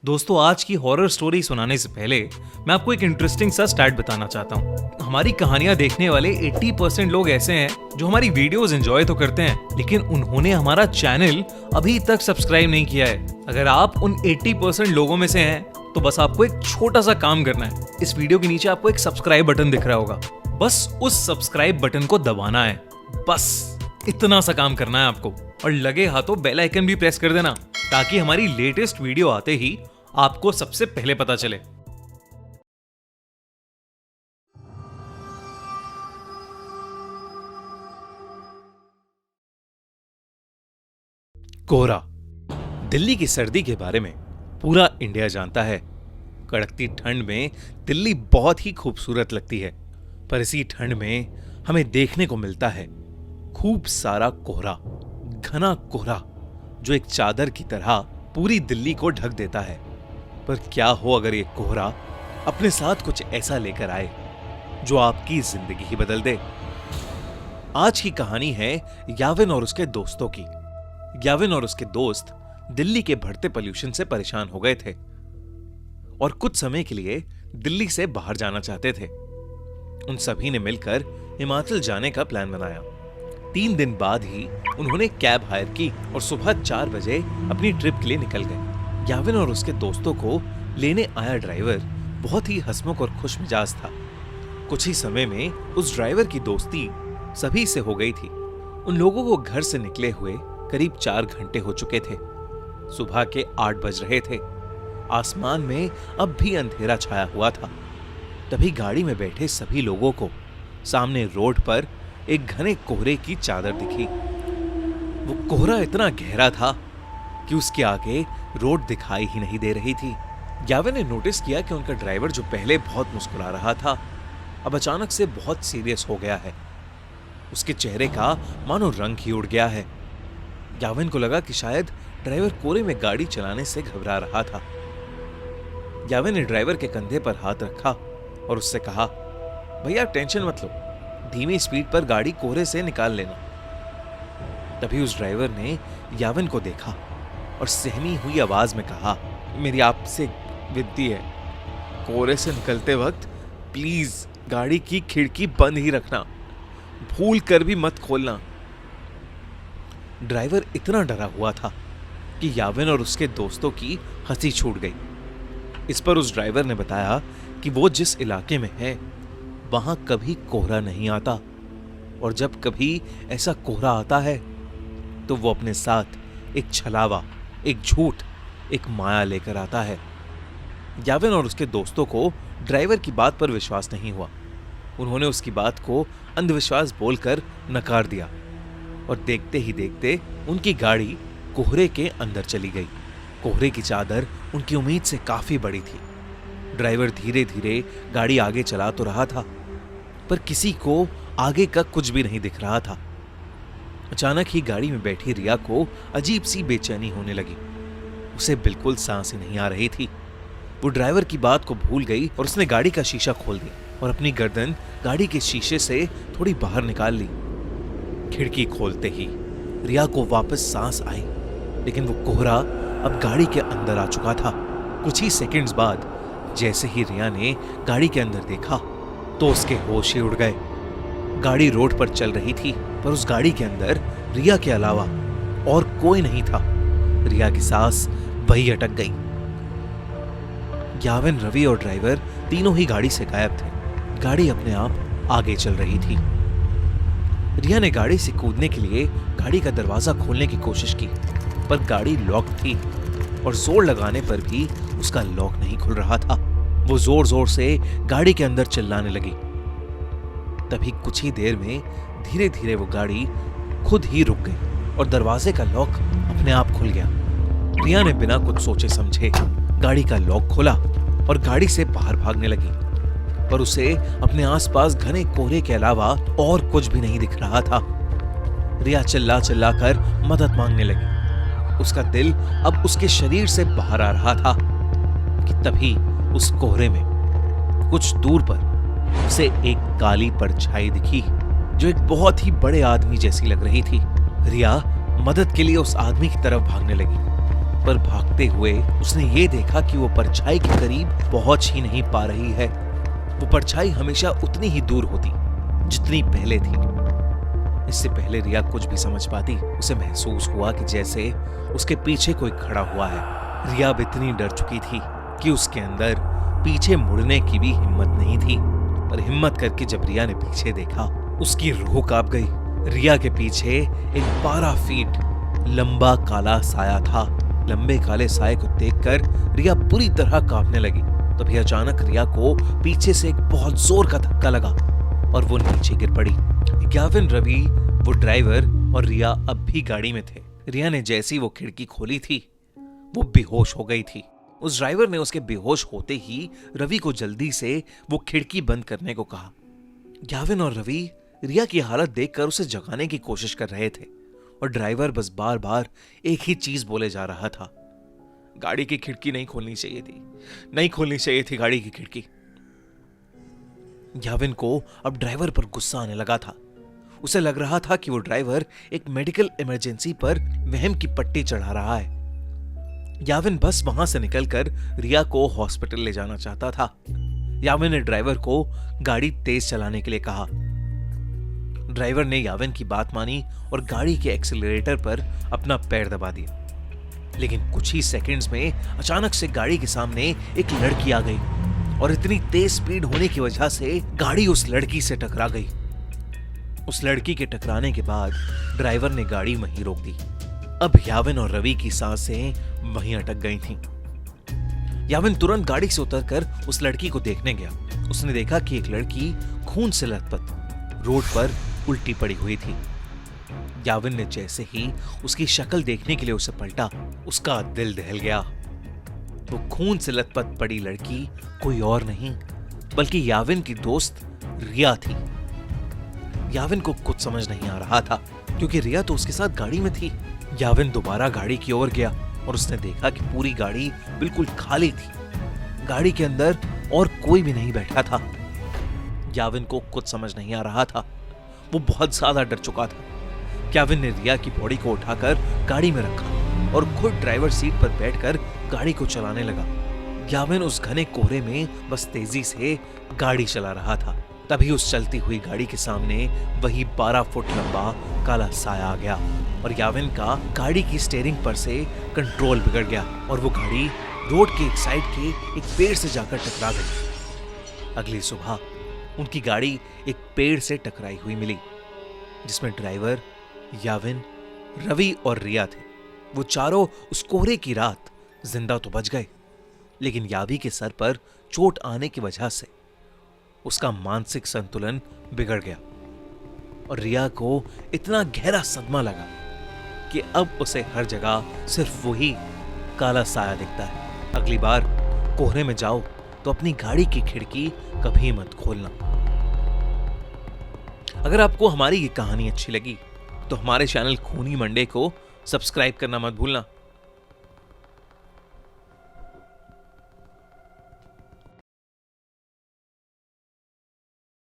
दोस्तों, आज की हॉरर स्टोरी सुनाने से पहले मैं आपको एक इंटरेस्टिंग सा स्टैट बताना चाहता हूँ। हमारी कहानियां देखने वाले 80% लोग ऐसे हैं जो हमारी वीडियोस एंजॉय तो करते हैं, लेकिन उन्होंने हमारा चैनल अभी तक सब्सक्राइब नहीं किया है। अगर आप उन 80% लोगों में से हैं, तो बस आपको एक छोटा सा काम करना है। इस वीडियो के नीचे आपको एक सब्सक्राइब बटन दिख रहा होगा, बस उस सब्सक्राइब बटन को दबाना है। बस इतना सा काम करना है आपको, और लगे हाथों बेल आइकन भी प्रेस कर देना, ताकि हमारी लेटेस्ट वीडियो आते ही आपको सबसे पहले पता चले। कोहरा, दिल्ली की सर्दी के बारे में पूरा इंडिया जानता है। कड़कती ठंड में दिल्ली बहुत ही खूबसूरत लगती है, पर इसी ठंड में हमें देखने को मिलता है खूब सारा कोहरा, घना कोहरा जो एक चादर की तरह पूरी दिल्ली को ढक देता है। पर क्या हो अगर ये कोहरा अपने साथ कुछ ऐसा लेकर आए जो आपकी जिंदगी ही बदल दे। आज की कहानी है याविन और उसके दोस्तों की। याविन और उसके दोस्त दिल्ली के बढ़ते पोल्यूशन से परेशान हो गए थे और कुछ समय के लिए दिल्ली से बाहर जाना चाहते थे। उन सभी ने मिलकर हिमाचल जाने का प्लान बनाया। 3 दिन बाद ही उन्होंने कैब हायर की और सुबह 4 बजे अपनी ट्रिप के लिए निकल गए। याविन और उसके दोस्तों को लेने आया ड्राइवर बहुत ही हंसमुख और खुश मिजाज था। कुछ ही समय में उस ड्राइवर की दोस्ती सभी से हो गई थी। उन लोगों को घर से निकले हुए करीब 4 घंटे हो चुके थे। सुबह के 8 बज रहे थे। आसमान में अब भी अंधेरा छाया हुआ था। तभी गाड़ी में बैठे सभी लोगों को सामने रोड पर एक घने कोहरे की चादर दिखी। वो कोहरा इतना गहरा था कि उसके आगे रोड दिखाई ही नहीं दे रही थी। याविन ने नोटिस किया कि उनका ड्राइवर, जो पहले बहुत मुस्कुरा रहा था, अब अचानक से बहुत सीरियस हो गया है। उसके चेहरे का मानो रंग ही उड़ गया है। याविन को लगा कि शायद ड्राइवर कोहरे में गाड़ी चलाने से घबरा रहा था। याविन ने ड्राइवर के कंधे पर हाथ रखा और उससे कहा, भैया टेंशन मत लो, धीमी स्पीड पर गाड़ी कोहरे से निकाल लेना। तभी उस ड्राइवर ने याविन को देखा और सहमी हुई आवाज में कहा, मेरी आपसे विनती है, कोहरे से निकलते वक्त प्लीज गाड़ी की खिड़की बंद ही रखना, भूल कर भी मत खोलना। ड्राइवर इतना डरा हुआ था कि याविन और उसके दोस्तों की हंसी छूट गई। इस पर उस ड्राइवर ने बताया कि वो जिस इलाके में है वहां कभी कोहरा नहीं आता, और जब कभी ऐसा कोहरा आता है तो वो अपने साथ एक छलावा, एक झूठ, एक माया लेकर आता है। याविन और उसके दोस्तों को ड्राइवर की बात पर विश्वास नहीं हुआ। उन्होंने उसकी बात को अंधविश्वास बोलकर नकार दिया और देखते ही देखते उनकी गाड़ी कोहरे के अंदर चली गई। कोहरे की चादर उनकी उम्मीद से काफी बड़ी थी। ड्राइवर धीरे धीरे गाड़ी आगे चला तो रहा था, पर किसी को आगे का कुछ भी नहीं दिख रहा था। अचानक ही गाड़ी में बैठी रिया को अजीब सी बेचैनी होने लगी। उसे बिल्कुल सांस ही नहीं आ रही थी। वो ड्राइवर की बात को भूल गई और उसने गाड़ी का शीशा खोल दिया और अपनी गर्दन गाड़ी के शीशे से थोड़ी बाहर निकाल ली। खिड़की खोलते ही रिया को वापस सांस आई, लेकिन वो कोहरा अब गाड़ी के अंदर आ चुका था। कुछ ही सेकंड्स बाद जैसे ही रिया ने गाड़ी के अंदर देखा तो उसके होश ही उड़ गए। गाड़ी रोड पर चल रही थी, पर उस गाड़ी के अंदर रिया के अलावा और कोई नहीं था। रिया की सांस वही अटक गई। याविन, रवि और ड्राइवर तीनों ही गाड़ी से गायब थे। गाड़ी अपने आप आगे चल रही थी। रिया ने गाड़ी से कूदने के लिए गाड़ी का दरवाजा खोलने की कोशिश की, पर गाड़ी लॉक थी और जोर लगाने पर भी उसका लॉक नहीं खुल रहा था। वो जोर जोर से गाड़ी के अंदर चिल्लाने लगी। तभी कुछ ही देर में धीरे धीरे वो गाड़ी खुद ही रुक गई और दरवाजे का लॉक अपने आप खुल गया। रिया ने बिना कुछ सोचे समझे गाड़ी का लॉक खोला और गाड़ी से बाहर भागने लगी, पर उसे अपने आसपास घने कोहरे के अलावा और कुछ भी नहीं दिख रहा था। रिया चिल्ला चिल्ला कर मदद मांगने लगी। उसका दिल अब उसके शरीर से बाहर आ रहा था कि तभी उस कोहरे में कुछ दूर पर उसे एक काली परछाई दिखी, जो एक बहुत ही बड़े आदमी जैसी लग रही थी। रिया मदद के लिए उस आदमी की तरफ भागने लगी, पर भागते हुए उसने ये देखा कि वो परछाई के करीब पहुंच ही नहीं पा रही है। वो परछाई हमेशा उतनी ही दूर होती जितनी पहले थी। इससे पहले रिया कुछ भी समझ पाती, उसे महसूस हुआ कि जैसे उसके पीछे कोई खड़ा हुआ है। रिया अब इतनी डर चुकी थी कि उसके अंदर पीछे मुड़ने की भी हिम्मत नहीं थी। पर हिम्मत करके जब रिया ने पीछे देखा, उसकी रूह कांप गई। रिया के पीछे एक 12 फीट लंबा काला साया था। लंबे काले साये को देखकर रिया बुरी तरह कांपने लगी। तभी अचानक रिया को पीछे से एक बहुत जोर का धक्का लगा और वो नीचे गिर पड़ी। ग्याविन, रवि, वो ड्राइवर और रिया अब भी गाड़ी में थे। रिया ने जैसी वो खिड़की खोली थी, वो बेहोश हो गई थी। उस ड्राइवर ने उसके बेहोश होते ही रवि को जल्दी से वो खिड़की बंद करने को कहा। ग्याविन और रवि रिया की हालत देखकर उसे जगाने की कोशिश कर रहे थे और ड्राइवर बस बार बार एक ही चीज बोले जा रहा था, गाड़ी की खिड़की नहीं खोलनी चाहिए थी, नहीं खोलनी चाहिए थी गाड़ी की खिड़की। ग्याविन को अब ड्राइवर पर गुस्सा आने लगा था। उसे लग रहा था कि वो ड्राइवर एक मेडिकल इमरजेंसी पर वहम की पट्टी चढ़ा रहा है। ग्याविन बस वहां से निकलकर रिया को हॉस्पिटल ले जाना चाहता था। ग्याविन ने ड्राइवर को गाड़ी तेज चलाने के लिए कहा। ड्राइवर ने ग्याविन की बात मानी और गाड़ी के एक्सीलरेटर पर अपना पैर दबा दिया। लेकिन कुछ ही सेकंड्स में अचानक से गाड़ी के सामने एक लड़की आ गई और इतनी तेज स्पीड होने की वजह से गाड़ी उस लड़की से टकरा गई। उस लड़की के टकराने के बाद ड्राइवर ने गाड़ी वहीं रोक दी। अब ग्याविन और रवि की सांसें वहीं अटक गई थीं। ग्याविन तुरंत गाड़ी से उतरकर उस लड़की को देखने गया। उसने देखा कि एक लड़की खून से लथपथ रोड पर उल्टी पड़ी हुई थी। ग्याविन ने जैसे ही उसकी शक्ल देखने के लिए उसे पलटा, उसका दिल दहल गया। वो खून से लथपथ पड़ी लड़की कोई और नहीं बल्कि ग्याविन की दोस्त रिया थी। ग्याविन को कुछ समझ नहीं आ रहा था क्योंकि रिया तो उसके साथ गाड़ी में थी। ग्याविन दोबारा गाड़ी की ओर गया और उसने देखा कि पूरी गाड़ी बिल्कुल खाली थी। गाड़ी के अंदर और कोई भी नहीं बैठा था। ग्याविन को कुछ समझ नहीं आ रहा था। वो बहुत ज्यादा डर चुका था। ग्याविन ने रिया की बॉडी को उठाकर गाड़ी में रखा और खुद ड्राइवर सीट पर बैठकर गाड़ी को चलाने लगा। ग्याविन उस घने कोहरे में बस तेजी से गाड़ी चला रहा था। तभी उस चलती हुई गाड़ी के सामने वही 12 फुट लंबा काला साया आ गया और ग्याविन का गाड़ी की स्टीयरिंग पर से कंट्रोल बिगड़ गया और वो गाड़ी रोड के एक साइड के एक पेड़ से जाकर टकरा गई। अगली सुबह उनकी गाड़ी एक पेड़ से टकराई हुई मिली जिसमें ड्राइवर, ग्याविन, रवि और रिया थे। वो चारों उस कोहरे की रात जिंदा तो बच गए, लेकिन यावी के सर पर चोट आने की वजह से उसका मानसिक संतुलन बिगड़ गया और रिया को इतना गहरा सदमा लगा कि अब उसे हर जगह सिर्फ वही काला साया दिखता है। अगली बार कोहरे में जाओ तो अपनी गाड़ी की खिड़की कभी मत खोलना। अगर आपको हमारी ये कहानी अच्छी लगी तो हमारे चैनल खूनी मंडे को सब्सक्राइब करना मत भूलना।